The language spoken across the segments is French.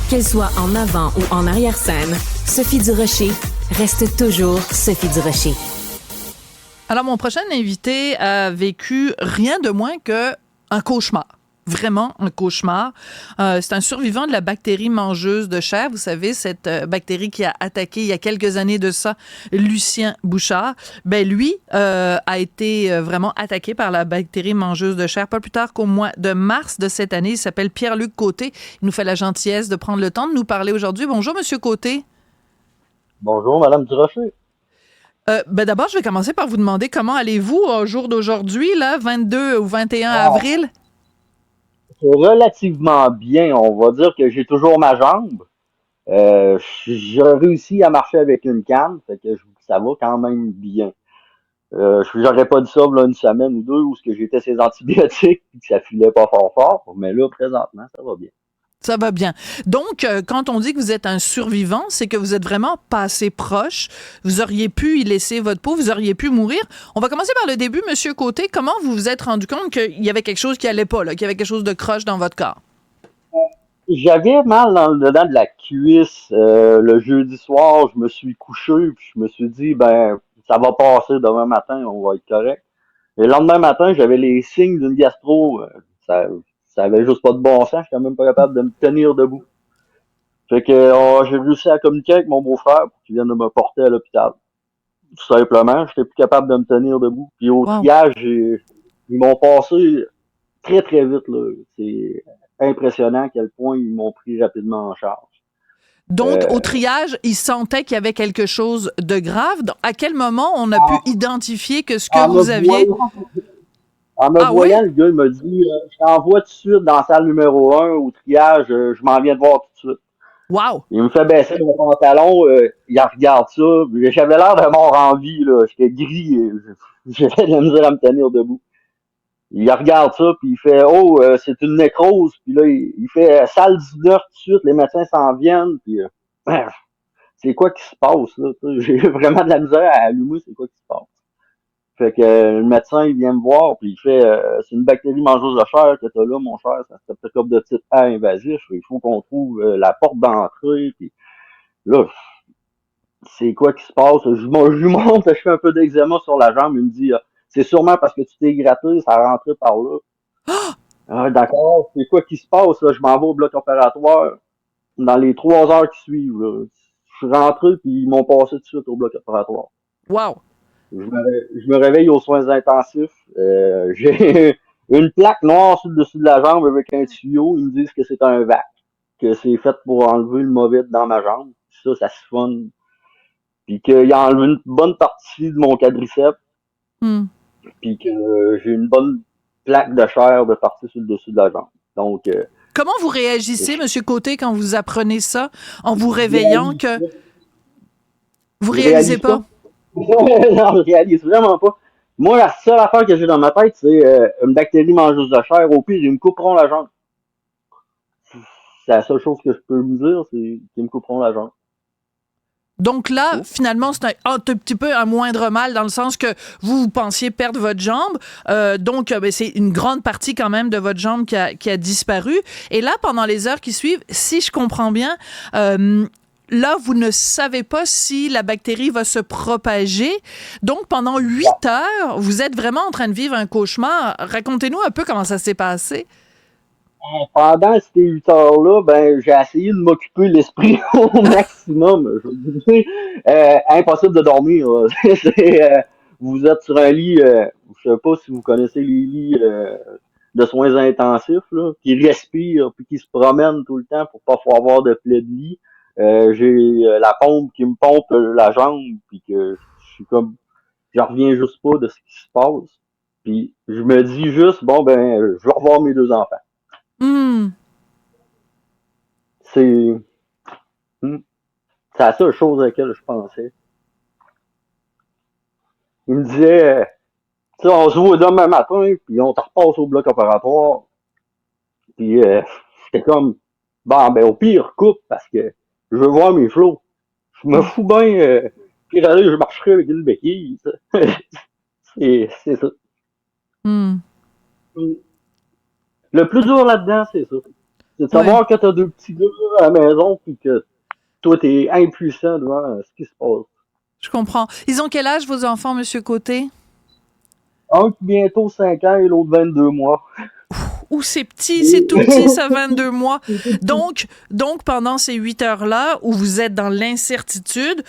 Qu'elle soit en avant ou en arrière-scène, Sophie Durocher reste toujours Sophie Durocher. Alors, mon prochain invité a vécu rien de moins que un cauchemar. Vraiment un cauchemar. C'est un survivant de la bactérie mangeuse de chair. Vous savez, cette bactérie qui a attaqué il y a quelques années de ça Lucien Bouchard. Ben lui a été vraiment attaqué par la bactérie mangeuse de chair pas plus tard qu'au mois de mars de cette année. Il s'appelle Pierre-Luc Côté. Il nous fait la gentillesse de prendre le temps de nous parler aujourd'hui. Bonjour, Monsieur Côté. Bonjour, Madame Durocher. Ben d'abord, je vais commencer par vous demander comment allez-vous au jour d'aujourd'hui, là, 22 ou 21 avril? Relativement bien, on va dire que j'ai toujours ma jambe. J'ai réussi à marcher avec une canne, fait que ça va quand même bien. J'aurais pas dit ça là, une semaine ou deux où ce que j'étais ces antibiotiques et que ça filait pas fort fort, mais là, présentement, ça va bien. Ça va bien. Donc, quand on dit que vous êtes un survivant, c'est que vous êtes vraiment pas assez proche. Vous auriez pu y laisser votre peau, vous auriez pu mourir. On va commencer par le début, Monsieur Côté. Comment vous vous êtes rendu compte qu'il y avait quelque chose qui allait pas, là, qu'il y avait quelque chose de croche dans votre corps? J'avais mal dans le dedans de la cuisse le jeudi soir, je me suis couché puis je me suis dit ben ça va passer demain matin, on va être correct. Et le lendemain matin, j'avais les signes d'une gastro, ça avait juste pas de bon sens, j'étais même pas capable de me tenir debout. Fait que j'ai réussi à communiquer avec mon beau-frère pour qu'il vienne me porter à l'hôpital. Tout simplement, j'étais plus capable de me tenir debout. Puis au Wow. triage, ils m'ont passé très très vite là. C'est impressionnant à quel point ils m'ont pris rapidement en charge. Donc, Euh, au triage, il sentait qu'il y avait quelque chose de grave. Donc, à quel moment on a pu en, identifier que ce que en me vous aviez... voyant, en me Ah oui? voyant, le gars il m'a dit je t'envoie tout de suite dans la salle numéro 1 au triage, je m'en viens de voir tout de suite. Wow! Il me fait baisser mon pantalon, il regarde ça. J'avais l'air de mort en vie, là. J'étais gris, j'avais de la misère à me tenir debout. Il regarde ça, puis il fait oh, c'est une nécrose. Puis là, il fait salle 19 tout de suite, les médecins s'en viennent. Puis c'est quoi qui se passe là? J'ai vraiment de la misère à allumer, c'est quoi qui se passe. Fait que le médecin il vient me voir, puis il fait c'est une bactérie mangeuse de chair que t'as là, mon cher, ça se peut comme de type A invasif. Il faut qu'on trouve la porte d'entrée. Puis là, c'est quoi qui se passe? Je lui montre, je fais un peu d'eczéma sur la jambe, il me dit c'est sûrement parce que tu t'es gratté, ça a rentré par là. Ah, d'accord, c'est quoi qui se passe? Là? Je m'en vais au bloc opératoire dans les 3 heures qui suivent. Là. Je suis rentré puis ils m'ont passé tout de suite au bloc opératoire. Wow! Je me réveille aux soins intensifs. J'ai une plaque noire sur le dessus de la jambe avec un tuyau. Ils me disent que c'est un vac, que c'est fait pour enlever le mauvais dans ma jambe. Ça siphonne. Puis qu'il a enlevé une bonne partie de mon quadriceps. Hmm. Puis que j'ai une bonne plaque de chair de partie sur le dessus de la jambe. Donc, Comment vous réagissez, Monsieur Côté, quand vous apprenez ça, en vous je réveillant réalise que pas. vous Je réalisez réalise pas? pas. Non, je réalise vraiment pas. Moi, la seule affaire que j'ai dans ma tête, c'est une bactérie mangeuse de chair. Au pire, ils me couperont la jambe. C'est la seule chose que je peux me dire, c'est qu'ils me couperont la jambe. Donc là, Oh. finalement, c'est un tout petit peu un moindre mal dans le sens que vous pensiez perdre votre jambe. Donc, ben, c'est une grande partie quand même de votre jambe qui a disparu. Et là, pendant les heures qui suivent, si je comprends bien, là, vous ne savez pas si la bactérie va se propager. Donc, pendant 8 heures, vous êtes vraiment en train de vivre un cauchemar. Racontez-nous un peu comment ça s'est passé. Pendant ces 8 heures-là, ben, j'ai essayé de m'occuper l'esprit au maximum. Je veux dire, impossible de dormir. Là. Vous êtes sur un lit, je sais pas si vous connaissez les lits de soins intensifs, là, qui respirent puis qui se promènent tout le temps pour pas avoir de plaie de lit. J'ai la pompe qui me pompe la jambe puis que je suis comme, je reviens juste pas de ce qui se passe. Puis je me dis juste, bon ben, je vais revoir mes 2 enfants. Hmm. C'est c'est la seule chose à laquelle je pensais. Il me disait, tu sais, on se voit demain matin, puis on te repasse au bloc opératoire. Puis j'étais comme, bon, ben au pire, coupe, parce que je veux voir mes flots. Je me fous bien, pire aller, je marcherai avec une béquille. C'est ça. Hmm. Le plus dur là-dedans, c'est ça. C'est de savoir que t'as deux petits gars à la maison puis que toi, t'es impuissant devant ce qui se passe. Je comprends. Ils ont quel âge, vos enfants, Monsieur Côté? Un qui bientôt 5 ans et l'autre 22 mois. Ouh, c'est petit, c'est tout petit, ça, 22 mois. Donc, pendant ces 8 heures-là, où vous êtes dans l'incertitude,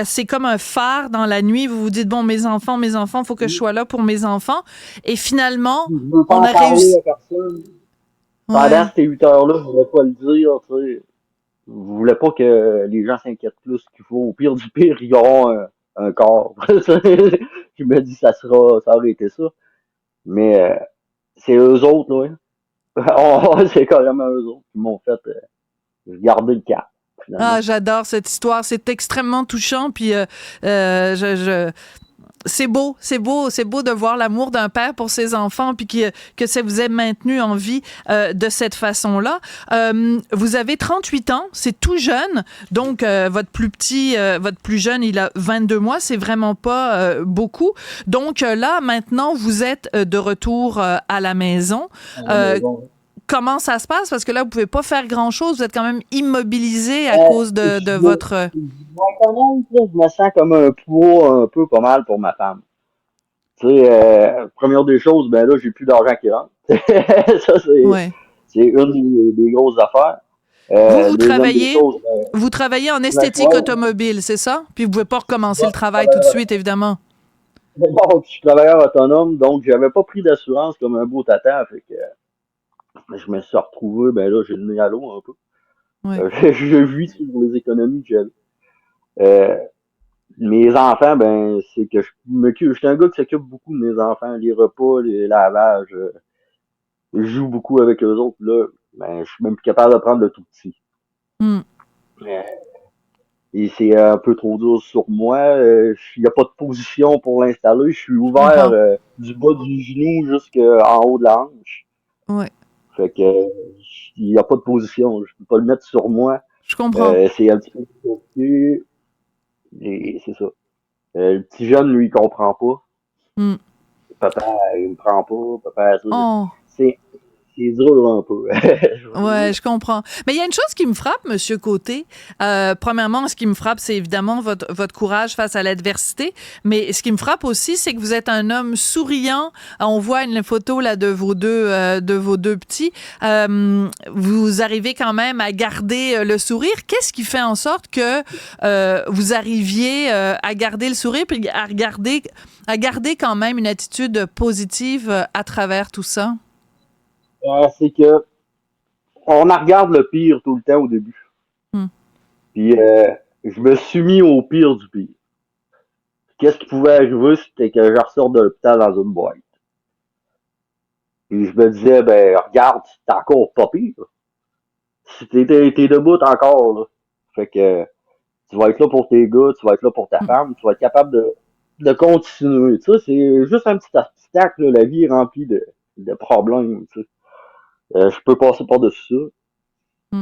c'est comme un phare dans la nuit. Vous vous dites, bon, mes enfants, faut que je sois là pour mes enfants. Et finalement, Je veux pas on en a parler réussi. à personne. Ouais. Pendant ces 8 heures-là, je voulais pas le dire, tu sais. Je voulais pas que les gens s'inquiètent plus qu'il faut. Au pire du pire, ils auront un corps. Je me dis, ça aurait été ça. Mais c'est eux autres, là. C'est carrément eux autres qui m'ont fait garder le cap, finalement. Ah, j'adore cette histoire. C'est extrêmement touchant. Puis, c'est beau, de voir l'amour d'un père pour ses enfants, puis que ça vous ait maintenu en vie de cette façon-là. Vous avez 38 ans, c'est tout jeune, donc votre plus jeune, il a 22 mois, c'est vraiment pas beaucoup. Donc là, maintenant, vous êtes de retour à la maison. Comment ça se passe? Parce que là, vous pouvez pas faire grand-chose, vous êtes quand même immobilisé à cause de votre... Je me sens comme un poids un peu pas mal pour ma femme. Tu sais, première des choses, ben là, j'ai plus d'argent qui rentre. Ça, Ouais. c'est une des grosses affaires. Vous travaillez en esthétique automobile, c'est ça? Puis vous pouvez pas recommencer le travail tout de suite, évidemment. Bon, je suis travailleur autonome, donc j'avais pas pris d'assurance comme un beau tata, fait que je me suis retrouvé, ben là, j'ai le nez à l'eau un peu. Ouais. Je vis sur les économies que j'avais. Mes enfants, ben, c'est que je suis un gars qui s'occupe beaucoup de mes enfants, les repas, les lavages, je joue beaucoup avec eux autres, là, ben, je suis même plus capable de prendre le tout petit. Mm. Et c'est un peu trop dur sur moi, il n'y a pas de position pour l'installer, je suis ouvert du bas du genou jusqu'en haut de la hanche. Ouais. Fait que, il n'y a pas de position, je peux pas le mettre sur moi. Je comprends. C'est un petit peu compliqué, et c'est ça. Le petit jeune, lui, il comprend pas. Mm. Papa, il me prend pas. Papa, ça, Oh. c'est dur un peu. Ouais, je comprends. Mais il y a une chose qui me frappe, Monsieur Côté. Premièrement, ce qui me frappe, c'est évidemment votre courage face à l'adversité. Mais ce qui me frappe aussi, c'est que vous êtes un homme souriant. On voit une photo là de vos deux petits. Vous arrivez quand même à garder le sourire. Qu'est-ce qui fait en sorte que vous arriviez à garder le sourire puis à garder quand même une attitude positive à travers tout ça? C'est que on en regarde le pire tout le temps au début. Puis je me suis mis au pire du pire. Qu'est-ce qui pouvait arriver, c'était que je ressorte de l'hôpital dans une boîte. Et je me disais, ben regarde, c'est encore pas pire. Si t'es debout encore, là. Fait que tu vas être là pour tes gars, tu vas être là pour ta femme, tu vas être capable de continuer. Tu sais, c'est juste un petit obstacle, là. La vie est remplie de problèmes, tu sais. Je peux passer par-dessus ça.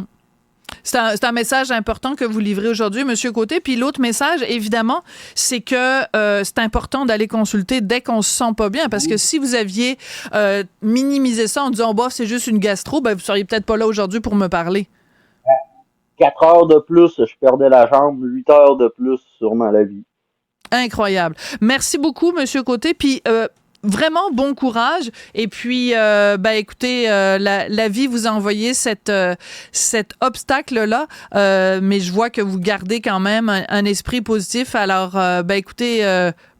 C'est un message important que vous livrez aujourd'hui, Monsieur Côté. Puis l'autre message, évidemment, c'est que c'est important d'aller consulter dès qu'on se sent pas bien, parce que si vous aviez minimisé ça en disant, bah, c'est juste une gastro, ben vous seriez peut-être pas là aujourd'hui pour me parler. 4 heures de plus, je perdais la jambe. 8 heures de plus, sûrement la vie. Incroyable. Merci beaucoup, Monsieur Côté. Puis vraiment bon courage. Et puis, ben écoutez, la vie vous a envoyé cet obstacle-là, mais je vois que vous gardez quand même un esprit positif. Alors, ben écoutez,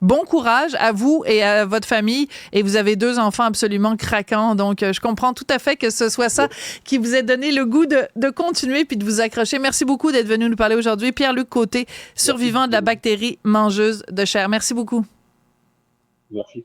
bon courage à vous et à votre famille. Et vous avez 2 enfants absolument craquants. Donc, je comprends tout à fait que ce soit ça qui vous ait donné le goût de continuer puis de vous accrocher. Merci beaucoup d'être venu nous parler aujourd'hui. Pierre-Luc Côté, survivant de la bactérie mangeuse de chair. Merci beaucoup. Merci.